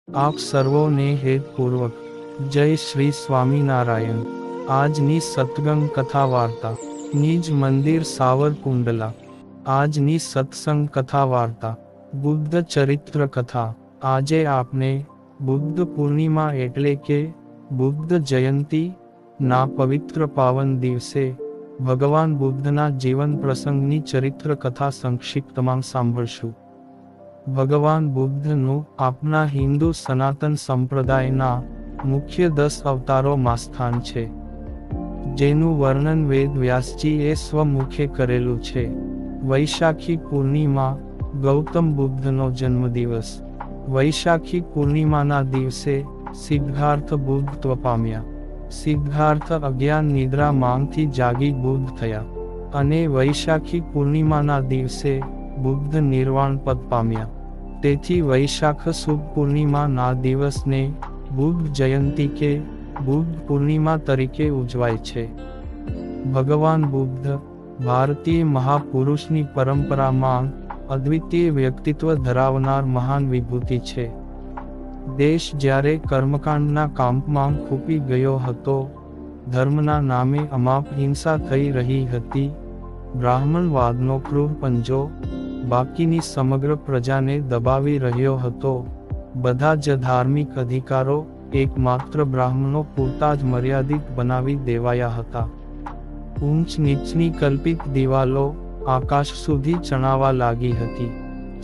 આપ સર્વોને હેતપૂર્વક જય શ્રી સ્વામિનારાયણ। આજની સત્સંગ કથા વાર્તા નિજ મંદિર સાવરકુંડલા। આજની સત્સંગ કથા વાર્તા બુદ્ધ ચરિત્ર કથા। આજે આપણે બુદ્ધ પૂર્ણિમા એટલે કે બુદ્ધ જયંતી ના પવિત્ર પાવન દિવસે ભગવાન બુદ્ધના જીવન પ્રસંગની ચરિત્ર કથા સંક્ષિપ્તમાં સાંભળશું। ભગવાન બુદ્ધનું આપણા હિન્દુ સનાતન સંપ્રદાયના મુખ્ય 10 અવતારોમાં સ્થાન છે, જેનું વર્ણન વેદ વ્યાસજીએ સ્વમુખે કરેલું છે। વૈશાખી પૂર્ણિમા ગૌતમ બુદ્ધનો જન્મદિવસ। વૈશાખી પૂર્ણિમાના દિવસે સિદ્ધાર્થ બુદ્ધત્વ પામ્યા। સિદ્ધાર્થ અજ્ઞાન નિદ્રા માંગથી જાગી બુદ્ધ થયા અને વૈશાખી પૂર્ણિમાના દિવસે બુદ્ધ નિર્વાણ પદ પામ્યા। તેથી વૈશાખ સુદ પૂર્ણિમા ના દિવસને બુદ્ધ જયંતી કે બુદ્ધ પૂર્ણિમા તરીકે ઉજવાય છે। ભગવાન બુદ્ધ ભારતીય મહાપુરુષની પરંપરામાં અદ્વિતીય વ્યક્તિત્વ ધરાવનાર મહાન વિભૂતિ છે। દેશ જ્યારે કર્મકાંડના કામમાં ખૂપી ગયો હતો, ધર્મના નામે અમાપ હિંસા થઈ રહી હતી, બ્રાહ્મણવાદનો ક્રૂર પંજો બાકીની સમગ્ર પ્રજાને દબાવી રહ્યો હતો, બધા જ ધાર્મિક અધિકારો એકમાત્ર બ્રાહ્મણો પૂરતા જ મર્યાદિત બનાવી દેવાયા હતા। ઊંચ નીચની કલ્પિત દિવાલો આકાશ સુધી ચણાવા લાગી હતી।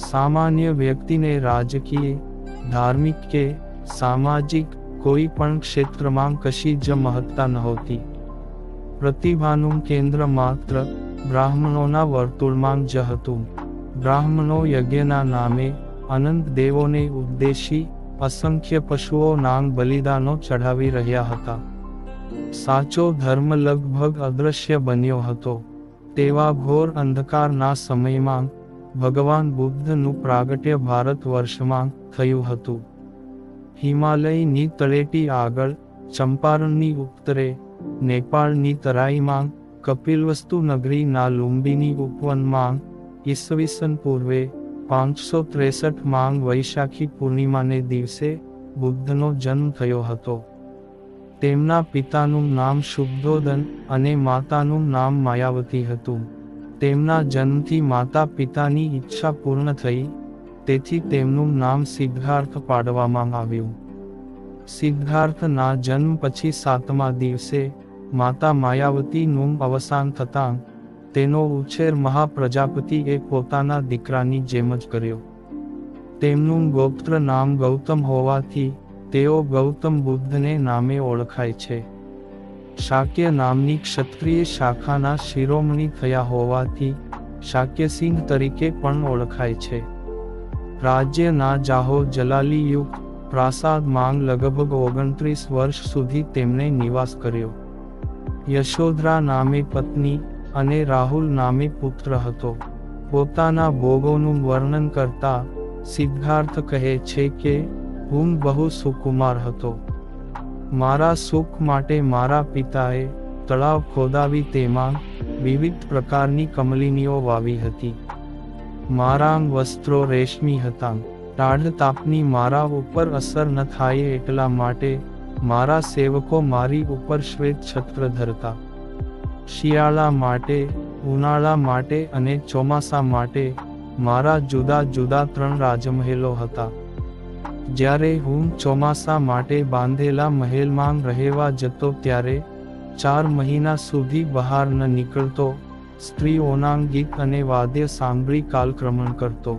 સામાન્ય વ્યક્તિને રાજકીય, ધાર્મિક કે સામાજિક કોઈ પણ ક્ષેત્રમાં કશી જ મહત્તા નહોતી। પ્રતિભાનું કેન્દ્ર માત્ર બ્રાહ્મણોના વર્તુળમાં જ હતું। બ્રાહ્મણો યજ્ઞના નામે અનંત દેવોને ઉદ્દેશી અસંખ્ય પશુઓના બલિદાનો ચઢાવી રહ્યા હતા। સાચો ધર્મ લગભગ અદૃશ્ય બન્યો હતો। તેવા ઘોર અંધકારના સમયમાં ભગવાન બુદ્ધનું પ્રાગટ્ય ભારત વર્ષમાં થયું હતું। હિમાલયની તળેટી આગળ, ચંપારણની ઉત્તરે, નેપાળની તરાઈમાં, કપિલવસ્તુ નગરીના લુંબિની ઉપવનમાં ઈસવીસન પૂર્વે 563 વૈશાખી પૂર્ણિમાને દિવસે બુદ્ધનો જન્મ થયો હતો। તેમના પિતાનું નામ શુદ્ધોદન અને માતાનું નામ માયાવતી હતું। તેમના જન્મથી માતા પિતાની ઈચ્છા પૂર્ણ થઈ, તેથી તેમનું નામ સિદ્ધાર્થ પાડવામાં આવ્યું। સિદ્ધાર્થના જન્મ પછી 7મા દિવસે માતા માયાવતીનું અવસાન થતાં તેનો ઉછેર મહાપ્રજાપતિએ પોતાના દીકરાની જેમ જ કર્યો। તેમનું ગોત્ર નામ ગૌતમ હોવાથી તેઓ ગૌતમ બુદ્ધને નામે ઓળખાય છે। શાક્ય નામની ક્ષત્રિય શાખાના શિરોમણી થયા હોવાથી શાક્યસિંહ તરીકે પણ ઓળખાય છે। રાજ્યના જાહો જલાલી યુક્ત પ્રાસાદમાં લગભગ 29 વર્ષ સુધી તેમણે નિવાસ કર્યો। યશોધરા નામે પત્ની અને રાહુલ નામે પુત્ર હતો। પોતાના ભોગોનું વર્ણન કરતા સિદ્ધાર્થ કહે છે કે હું બહુ સુકુમાર હતો। મારા સુખ માટે મારા પિતાએ તળાવ ખોદાવી તેમાં વિવિધ પ્રકારની કમલિનીઓ વાવી હતી। મારા વસ્ત્રો રેશમી હતા। ટાઢ તાપની મારા ઉપર અસર ન થાય એટલા માટે મારા સેવકો મારી ઉપર શ્વેત છત્ર ધરતા। શિયાળા માટે, ઉનાળા માટે અને ચોમાસા માટે મારા જુદા જુદા 3 રાજમહેલો હતા। જ્યારે હું ચોમાસા માટે બાંધેલા મહેલમાં રહેવા જતો ત્યારે 4 મહિના સુધી બહાર ન નીકળતો, સ્ત્રીઓના ગીત અને વાદ્ય સાંભળી કાલક્રમણ કરતો।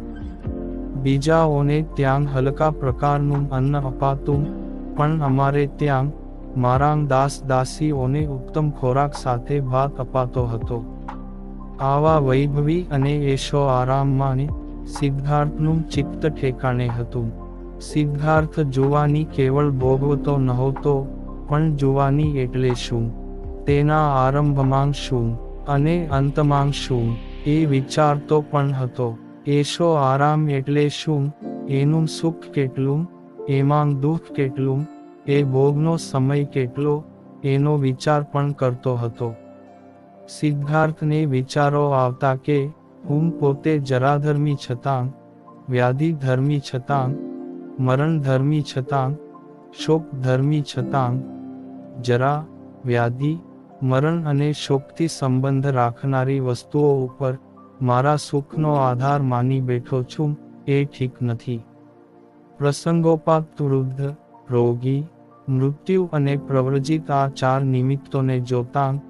બીજાઓને ત્યાં હલકા પ્રકારનું અન્ન અપાતું, પણ અમારે ત્યાં મારા દાસ દાસીઓને ઉત્તમ ખોરાક સાથે ભાત અપાતો હતો। આવા વૈભવી અને એશો આરામમાં સિદ્ધાર્થનું ચિત્ત ઠેકાણે હતું। સિદ્ધાર્થ જુવાની કેવળ ભોગવતો નહોતો, પણ જુવાની એટલે શું, તેના આરંભમાં શું અને અંતમાં શું એ વિચારતો પણ હતો। એશો આરામ એટલે શું, એનું સુખ કેટલું, એમાં દુઃખ કેટલું, એ ભોગનો સમય કેટલો, એનો વિચાર પણ કરતો હતો। સિદ્ધાર્થને વિચારો આવતા કે હું પોતે જરાધર્મી છતાં, વ્યાધિધર્મી છતાં, મરણ ધર્મી છતાં, શોક ધર્મી છતાં, જરા, વ્યાધિ, મરણ અને શોકથી સંબંધ રાખનારી વસ્તુઓ ઉપર મારા સુખનો આધાર માની બેઠો છું, એ ઠીક નથી. પ્રસંગોપાત વૃદ્ધ, રોગી, મૃત્યુ અને પ્રવ્રજિત આ 4 નિમિત્તોને જોતાં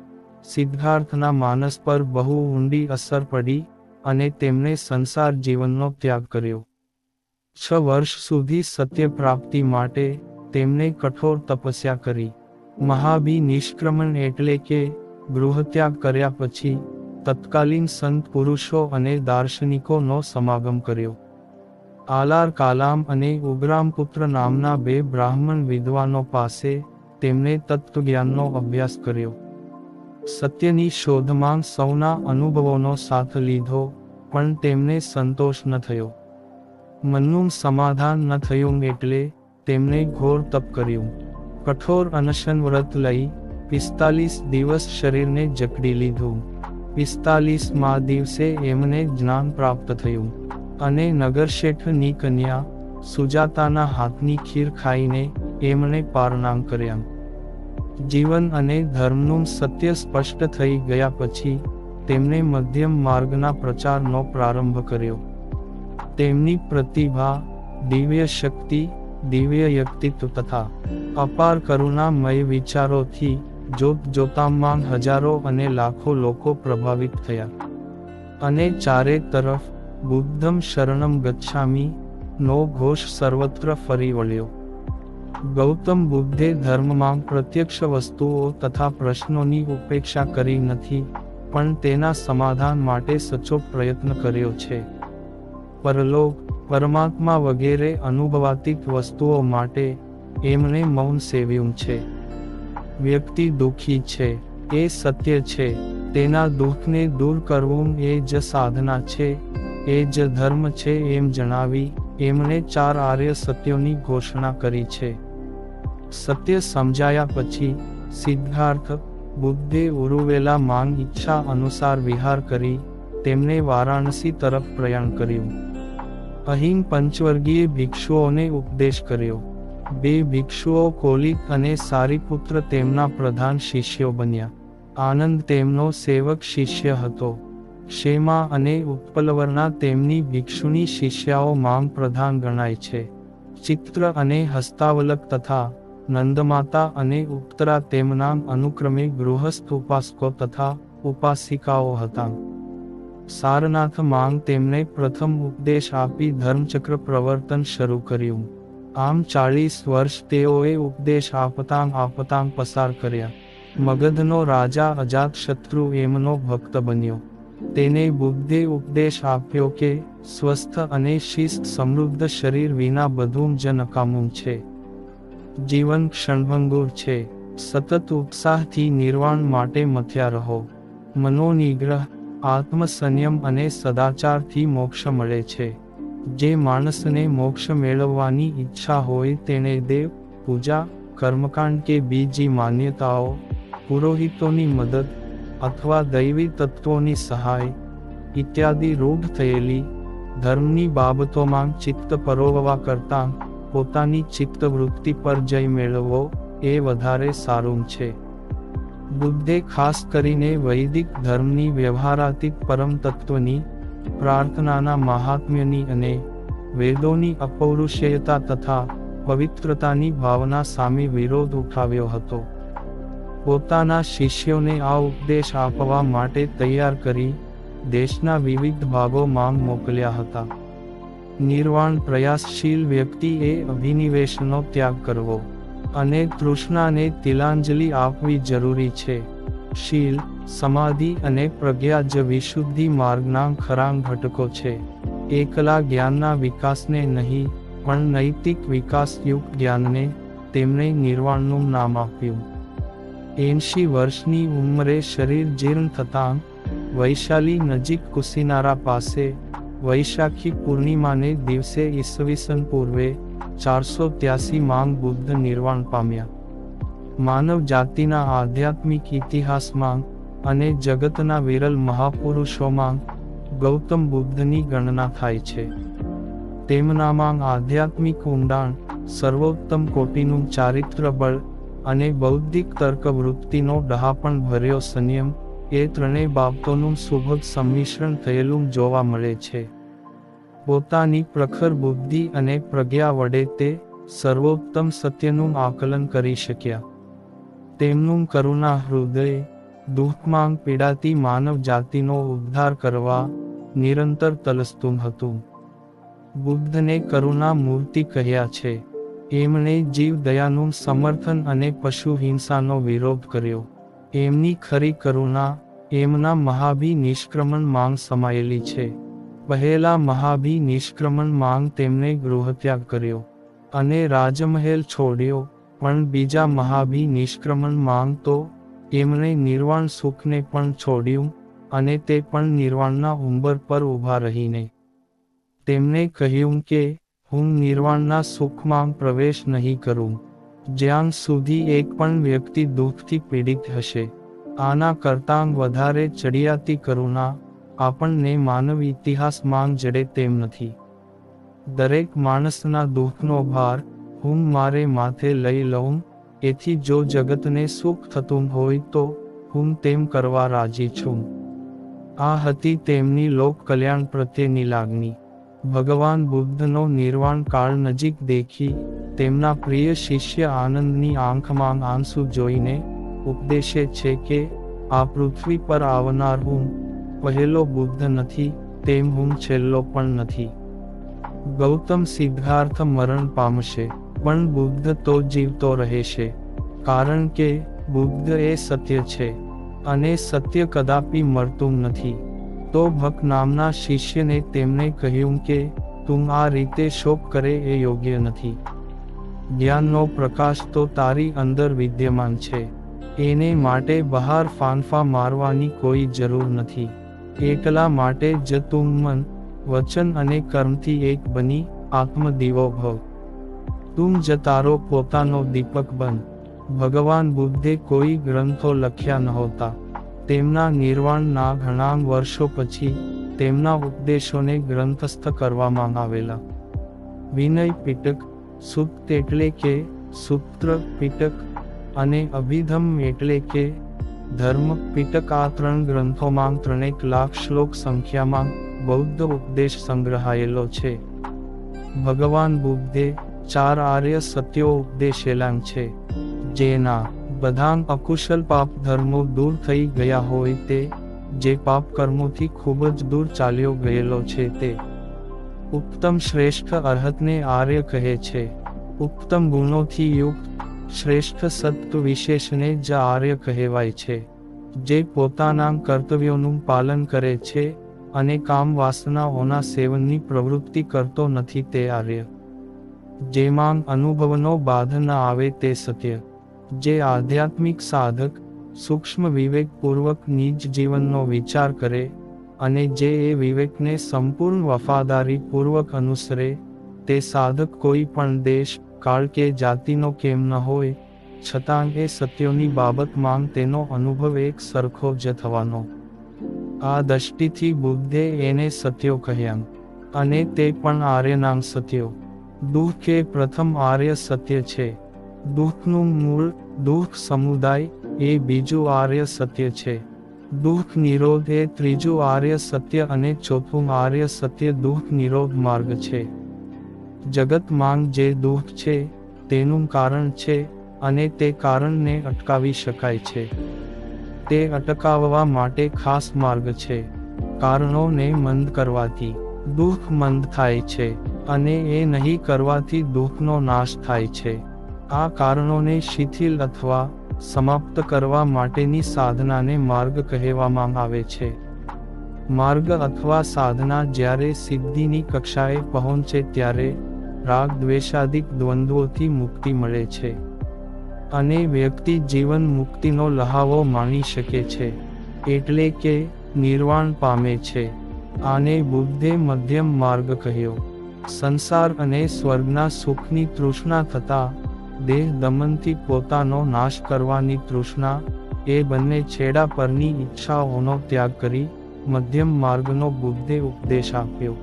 સિદ્ધાર્થના માનસ પર બહુ ઊંડી અસર પડી અને તેમણે સંસાર જીવનનો ત્યાગ કર્યો. 6 વર્ષ સુધી સત્ય પ્રાપ્તિ માટે તેમણે કઠોર તપસ્યા કરી. મહાભિ નિષ્ક્રમણ એટલે કે ગૃહત્યાગ કર્યા પછી તત્કાલીન સંત પુરુષો અને દાર્શનિકોનો સમાગમ કર્યો. આલાર કાલામ અને ઉગ્રામપુત્ર નામના 2 બ્રાહ્મણ વિદ્વાનો પાસે તેમણે તત્વજ્ઞાનનો અભ્યાસ કર્યો. સત્યની શોધમાં સૌના અનુભવોનો સાથ લીધો, પણ તેમને સંતોષ ન થયો. મનનું સમાધાન ન થયું એટલે તેમણે ઘોર તપ કર્યું. કઠોર અનશન વ્રત લઈ 45 દિવસ શરીરને જકડી લીધું. 45મા દિવસે એમને જ્ઞાન પ્રાપ્ત થયું અને નગરશેઠની કન્યા સુજાતાના હાથની ખીર ખાઈને એમણે પારણામ કર્યા. જીવન અને ધર્મનું સત્ય સ્પષ્ટ થઈ ગયા પછી તેમણે મધ્યમ માર્ગના પ્રચારનો પ્રારંભ કર્યો. તેમની પ્રતિભા, દિવ્ય શક્તિ, દિવ્ય વ્યક્તિત્વ તથા અપાર કરુણામય વિચારોથી જોતામાં હજારો અને લાખો લોકો પ્રભાવિત થયા અને ચારે તરફ બુદ્ધમ શરણમ ગચ્છામિ નો ઘોષ સર્વત્ર ફરી વળ્યો. ગૌતમ બુદ્ધે ધર્મમાં પ્રત્યક્ષ વસ્તુઓ તથા પ્રશ્નોની ઉપેક્ષા કરી નથી, પણ તેના સમાધાન માટે સચોટ પ્રયત્ન કર્યો છે. પરલોક, પરમાત્મા વગેરે અનુભવાતીત વસ્તુઓ માટે એમણે મૌન સેવ્યું છે. વ્યક્તિ દુઃખી છે, એ સત્ય છે, તેના દુઃખને દૂર કરવું એ જ સાધના છે, એ જ ધર્મ છે એમ જણાવી એમણે 4 આર્ય સત્યોની ઘોષણા કરી છે. સત્ય સમજાયા પછી સિદ્ધાર્થ બુદ્ધે ઉરુવેલા માંગ ઈચ્છા અનુસાર વિહાર કરી તેમણે વારાણસી તરફ પ્રયાણ કર્યું. અહીં પંચવર્ગીય ભિક્ષુઓને ઉપદેશ કર્યો. 2 ભિક્ષુઓ કોલિક અને સારીપુત્ર તેમના પ્રધાન શિષ્યો બન્યા. આનંદ તેમનો સેવક શિષ્ય હતો. ક્ષેમા અને ઉત્પલવર્ણા તેમની ભિક્ષુની શિષ્યાઓ માંગ પ્રધાન ગણાય છે. ચિત્ર અને હસ્તાવલક તથા નંદમાતા અને ઉત્તરા તેમના અનુક્રમે ગૃહસ્થ ઉપાસકો તથા ઉપાસિકાઓ હતા. સારનાથ માંગ તેમણે પ્રથમ ઉપદેશ આપી ધર્મચક્ર પ્રવર્તન શરૂ કર્યું. આમ 40 વર્ષ તેઓએ ઉપદેશ આપતાં પસાર કર્યા. મગધનો રાજા અજાતશત્રુ એમનો ભક્ત બન્યો. તેને બુદ્ધે ઉપદેશ આપ્યો કે સ્વસ્થ અને શિસ્ત સમૃદ્ધ શરીર વિના બધું જ નકામું છે. જીવન ક્ષણભંગુર છે. સતત ઉત્સાહથી નિર્વાણ માટે મથ્યા રહો. મનોનિગ્રહ, આત્મસંયમ અને સદાચારથી મોક્ષ મળે છે. જે માણસને મોક્ષ મેળવવાની ઈચ્છા હોય તેણે દેવ પૂજા, કર્મકાંડ કે બીજી માન્યતાઓ, પુરોહિતોની મદદ અથવા દૈવી તત્વોની સહાય ઇત્યાદિ રૂઢ થયેલી ધર્મની બાબતોમાં ચિત્ત પરોવવા કરતાં પોતાની ચિત્તવૃત્તિ પર જય મેળવવો એ વધારે સારું છે. બુદ્ધે ખાસ કરીને વૈદિક ધર્મની વ્યવહારાતીત પરમ તત્વની, પ્રાર્થનાના મહાત્મ્યની અને વેદોની અપૌરુષેયતા તથા પવિત્રતાની ભાવના સામે વિરોધ ઉઠાવ્યો હતો. પોતાના શિષ્યોને આ ઉપદેશ આપવા માટે તૈયાર કરી દેશના વિવિધ ભાગોમાં મોકલ્યા હતા. નિર્વાણ પ્રયાસશીલ વ્યક્તિએ અભિનિવેશનો ત્યાગ કરવો અને તૃષ્ણાને તિલાંજલિ આપવી જરૂરી છે. શીલ, સમાધિ અને પ્રજ્ઞા જ વિશુદ્ધિ માર્ગના ખરા ઘટકો છે. એકલા જ્ઞાનના વિકાસને નહીં, પણ નૈતિક વિકાસયુક્ત જ્ઞાનને તેમણે નિર્વાણનું નામ આપ્યું. 80 વર્ષની ઉંમરે શરીર જીર્ણ થતાં વૈશાલી નજીક કુશીનારા પાસે વૈશાખી પૂર્ણિમાને દિવસે ઈસવીસન પૂર્વે 483 માં બુદ્ધ નિર્વાણ પામ્યા. માનવ જાતિના આધ્યાત્મિક ઇતિહાસમાં અને જગતના વિરલ મહાપુરુષોમાં ગૌતમ બુદ્ધની ગણના થાય છે. તેમનામાં આધ્યાત્મિક ઊંડાણ, સર્વોત્તમ કોટીનું ચારિત્ર બળ અને બૌદ્ધિક તર્ક વૃત્તિનો ડહાપણ ભર્યો સંયમ, એ ત્રણેય બાબતોનું સુભગ સંમિશ્રણ થયેલું જોવા મળે છે. પોતાની પ્રખર બુદ્ધિ અને પ્રજ્ઞા વડે તે સર્વોત્તમ સત્યનું આકલન કરી શક્યા. તેમનું કરુણા હૃદય દુઃખમાં પીડાતી માનવ જાતિનો ઉદ્ધાર કરવા નિરંતર તલસતું હતું. બુદ્ધને કરુણા મૂર્તિ કહ્યા છે. એમણે જીવ દયાનું સમર્થન અને પશુ હિંસાનો વિરોધ કર્યો. એમની ખરી કરુણા એમના મહાભી નિષ્ક્રમણ માંગ સમાયેલી છે. પહેલા મહાભી નિષ્ક્રમણ માંગ તેમણે ગૃહત્યાગ કર્યો અને રાજમહેલ છોડ્યો, પણ બીજા મહાભી નિષ્ક્રમણ માંગ તો એમણે નિર્વાણ સુખને પણ છોડ્યું, અને તે પણ નિર્વાણના ઉંબર પર ઊભા રહીને. તેમણે કહ્યું કે હું નિર્વાણના સુખમાં પ્રવેશ નહીં કરું જ્યાં સુધી એક પણ વ્યક્તિ દુઃખથી પીડિત હશે. આના કરતાં વધારે ચડિયાતી કરુણા આપણને માનવ ઇતિહાસમાં જડે તેમ નથી. દરેક માણસના દુઃખનો ભાર હું મારે માથે લઈ લઉં, એથી જો જગતને સુખ થતું હોય તો હું તેમ કરવા રાજી છું. આ હતી તેમની લોક કલ્યાણ પ્રત્યેની લાગણી. ભગવાન બુદ્ધનો નિર્વાણ કાળ નજીક દેખી તેમના પ્રિય શિષ્ય આનંદની આંખમાં આંસુ જોઈને ઉપદેશે છે કે આ પૃથ્વી પર આવનાર હું પહેલો બુદ્ધ નથી, તેમ હું છેલ્લો પણ નથી. ગૌતમ સિદ્ધાર્થ મરણ પામશે, પણ બુદ્ધ તો જીવતો રહેશે, કારણ કે બુદ્ધ એ સત્ય છે અને સત્ય કદાપી મરતું નથી. તો ભક્ત નામના શિષ્યને તેમણે કહ્યું કે તું આ રીતે શોક કરે એ યોગ્ય નથી. જ્ઞાનનો પ્રકાશ તો તારી અંદર વિદ્યમાન છે, એને માટે બહાર ફાંફા મારવાની કોઈ જરૂર નથી. એટલા માટે જ તું મન, વચન અને કર્મથી એક બની આત્મદીવો ભવ. તું જ તારો પોતાનો દીપક બન. ભગવાન બુદ્ધે કોઈ ગ્રંથો લખ્યા નહોતા. તેમના નિર્વાણના ઘણા વર્ષો પછી તેમના ઉપદેશોને ગ્રંથસ્થ કરવામાં આવેલા. વિનય પિટક, સૂક્ત એટલે કે સૂત્ર પિટક, અને અભિધમ એટલે કે ધર્મ પિટક, આ ત્રણ ગ્રંથોમાં 3 લાખ શ્લોક સંખ્યામાં બૌદ્ધ ઉપદેશ સંગ્રહાયેલો છે. ભગવાન બુદ્ધે 4 આર્ય સત્યો ઉપદેશેલા છે, જેના બધા અકુશલ પાપ ધર્મો દૂર થઈ ગયા હોય તે, જે પાપ કર્મોથી ખૂબ જ દૂર ચાલ્યો ગયેલો છે તે. ઉત્તમ શ્રેષ્ઠ અર્હતને આર્ય કહે છે. ઉત્તમ ગુણોથી યુક્ત શ્રેષ્ઠ સત્વ વિશેષને જ આર્ય કહેવાય છે. જે પોતાના કર્તવ્યોનું પાલન કરે છે અને કામ વાસનાઓના સેવનની પ્રવૃત્તિ કરતો નથી તે આર્ય. જેમાં અનુભવનો બાધ ન આવે તે સત્ય. જે આધ્યાત્મિક સાધક સૂક્ષ્મ વિવેકપૂર્વક નિજ જીવનનો વિચાર કરે અને જે એ વિવેકને સંપૂર્ણ વફાદારીપૂર્વક અનુસરે, તે સાધક કોઈ પણ દેશ, કાળ કે જાતિનો કેમ ન હોય, છતાં એ સત્યોની બાબતમાં તેનો અનુભવ એક સરખો જ થવાનો. આ દૃષ્ટિથી બુદ્ધે એને સત્યો કહ્યા, અને તે પણ આર્યનામ સત્યો. દુઃખ એ પ્રથમ આર્ય સત્ય છે. દુઃખનું મૂળ, દુઃખ સમુદાય, એ બીજું આર્ય સત્ય છે. દુઃખ નિરોધ એ ત્રીજું આર્ય સત્ય અને ચોથું આર્ય સત્ય દુઃખ નિરોધ માર્ગ છે. જગતમાં જે દુઃખ છે તેનું કારણ છે અને તે કારણને અટકાવી શકાય છે. તે અટકાવવા માટે ખાસ માર્ગ છે. કારણોને મંદ કરવાથી દુઃખ મંદ થાય છે અને એ નહીં કરવાથી દુઃખનો નાશ થાય છે. આ કારણોને શિથિલ અથવા સમાપ્ત કરવા માટેની સાધનાને માર્ગ કહેવામાં આવે છે. માર્ગ અથવા સાધના જ્યારે સિદ્ધિની કક્ષાએ પહોંચે ત્યારે રાગ દ્વેષાદિક દ્વંદ્વોથી મુક્તિ મળે છે અને વ્યક્તિ જીવન મુક્તિનો લહાવો માણી શકે છે, એટલે કે નિર્વાણ પામે છે. આને બુદ્ધે મધ્યમ માર્ગ કહ્યો. સંસાર અને સ્વર્ગના સુખની તૃષ્ણા થતા દેહ દમનથી પોતાનો નાશ કરવાની તૃષ્ણા, એ બંને છેડા પરની ઈચ્છાઓનો ત્યાગ કરી મધ્યમ માર્ગનો બુદ્ધે ઉપદેશ આપ્યો.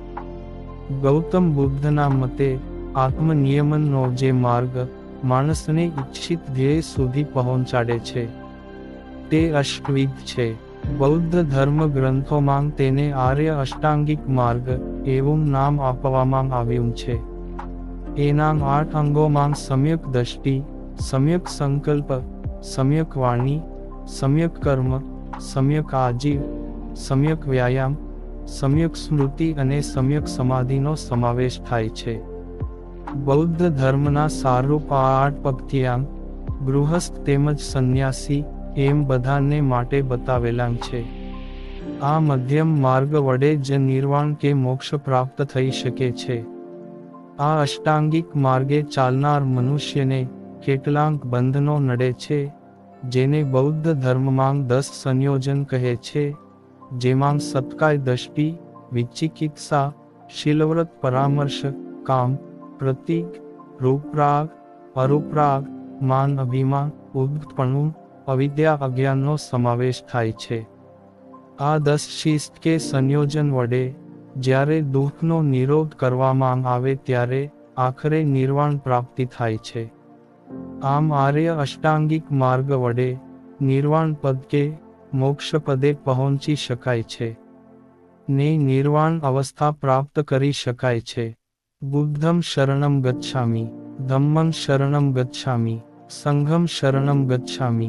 ગૌતમ બુદ્ધના મતે આત્મનિયમનનો જે માર્ગ માણસને ઈચ્છિત ધ્યેય સુધી પહોંચાડે છે તે અષ્ટવિધ છે. બૌદ્ધ ધર્મ ગ્રંથોમાં તેને આર્ય અષ્ટાંગિક માર્ગ એવું નામ આપવામાં આવ્યું છે. એના 8 અંગોમાં સમ્યક દ્રષ્ટિ, સમ્યક સંકલ્પ, સમ્યક વાણી, સમ્યક કર્મ, સમ્યક આજીવ, સમ્યક વ્યાયામ, સમ્યક સ્મૃતિ અને સમ્યક સમાધિનો સમાવેશ થાય છે. બૌદ્ધ ધર્મના સારરૂપ આ 8 પગથિયાં ગૃહસ્થ તેમજ સંન્યાસી એમ બધાને માટે બતાવેલા છે. આ મધ્યમ માર્ગ વડે જ નિર્વાણ કે મોક્ષ પ્રાપ્ત થઈ શકે છે. આ અષ્ટાંગિક માર્ગે ચાલનાર મનુષ્યને કેટલાંક બંધનો નડે છે, જેને બૌદ્ધ ધર્મમાં 10 સંયોજન કહે છે, જેમાં સત્કાય દ્રષ્ટિ, વિચિકિત્સા, શીલવ્રત પરામર્શ, કામ, પ્રતીક, રૂપરાગ, અરૂપરાગ, માન અભિમાન, ઉદ્ધતપણું, અવિદ્યા અજ્ઞાનનો સમાવેશ થાય છે. આ 10 શિસ્ત કે સંયોજન વડે જ્યારે દુઃખનો નિરોધ કરવામાં આવે ત્યારે આખરે નિર્વાણ પ્રાપ્તિ થાય છે. આમ આર્ય અષ્ટાંગિક માર્ગ વડે નિર્વાણ પદ કે મોક્ષ પદે પહોંચી શકાય છે ને નિર્વાણ અવસ્થા પ્રાપ્ત કરી શકાય છે. બુદ્ધમ શરણમ ગચ્છામિ, ધમ્મં શરણમ ગચ્છામિ, સંઘમ શરણમ ગચ્છામિ.